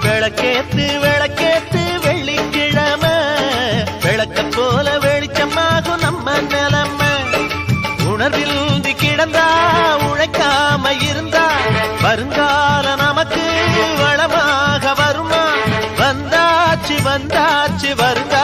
விளக்கேத்து விளக்கேத்து வெள்ளிக்கிழமை விளக்க போல வெளிச்சமாகும் நம்ம நிலைமை. உணர்வில் கிடந்தா உழைக்காம இருந்தா வருங்கால நமக்கு வளமாக வருமா? வந்தாச்சு வந்தாச்சு வருங்க